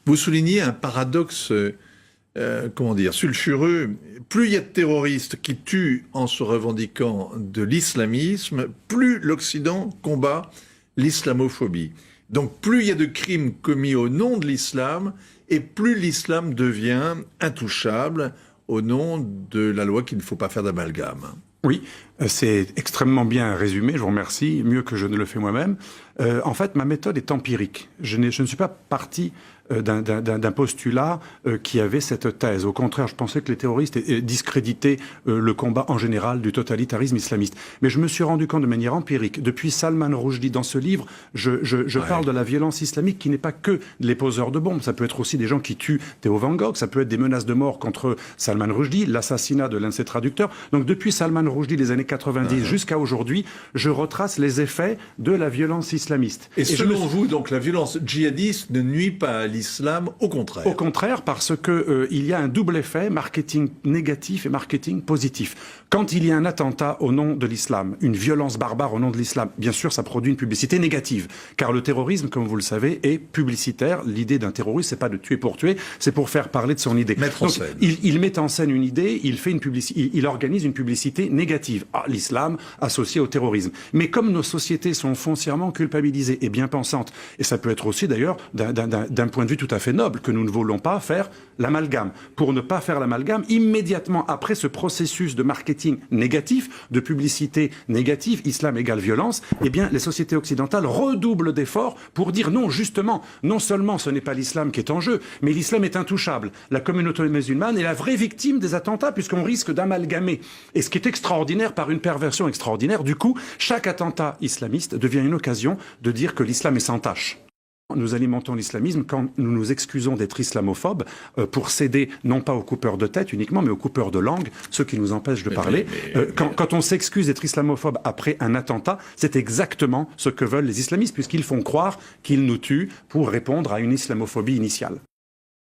vous soulignez un paradoxe, comment dire, sulfureux. Plus il y a de terroristes qui tuent en se revendiquant de l'islamisme, plus l'Occident combat l'islamophobie. Donc plus il y a de crimes commis au nom de l'islam, et plus l'islam devient intouchable au nom de la loi qu'il ne faut pas faire d'amalgame. Oui, c'est extrêmement bien résumé, je vous remercie, mieux que je ne le fais moi-même. En fait, ma méthode est empirique. Je ne suis pas parti d'un postulat qui avait cette thèse. Au contraire, je pensais que les terroristes discréditaient le combat en général du totalitarisme islamiste. Mais je me suis rendu compte de manière empirique, depuis Salman Rushdie, dans ce livre, je parle de la violence islamique qui n'est pas que les poseurs de bombes. Ça peut être aussi des gens qui tuent Theo Van Gogh, ça peut être des menaces de mort contre Salman Rushdie, l'assassinat de l'un de ses traducteurs. Donc depuis Salman Rushdie, les années 90 jusqu'à aujourd'hui, je retrace les effets de la violence islamiste. Et selon vous, donc, la violence djihadiste ne nuit pas à l'islam, au contraire? Au contraire, parce que il y a un double effet, marketing négatif et marketing positif. Quand il y a un attentat au nom de l'islam, une violence barbare au nom de l'islam, bien sûr, ça produit une publicité négative. Car le terrorisme, comme vous le savez, est publicitaire. L'idée d'un terroriste, c'est pas de tuer pour tuer, c'est pour faire parler de son idée. Mettre en scène. Il met en scène une idée, il organise une publicité négative. Ah, l'islam associé au terrorisme. Mais comme nos sociétés sont foncièrement culpabilisées et bien pensantes, et ça peut être aussi d'ailleurs d'un point de vue tout à fait noble, que nous ne voulons pas faire l'amalgame. Pour ne pas faire l'amalgame, immédiatement après ce processus de marketing négatif, de publicité négative, islam égale violence, eh bien les sociétés occidentales redoublent d'efforts pour dire non, justement, non seulement ce n'est pas l'islam qui est en jeu, mais l'islam est intouchable. La communauté musulmane est la vraie victime des attentats puisqu'on risque d'amalgamer. Et ce qui est extraordinaire par une perversion extraordinaire, du coup, chaque attentat islamiste devient une occasion de dire que l'islam est sans tache. Nous alimentons l'islamisme quand nous nous excusons d'être islamophobes pour céder non pas aux coupeurs de tête uniquement, mais aux coupeurs de langue, ceux qui nous empêchent de parler. Quand on s'excuse d'être islamophobe après un attentat, c'est exactement ce que veulent les islamistes, puisqu'ils font croire qu'ils nous tuent pour répondre à une islamophobie initiale.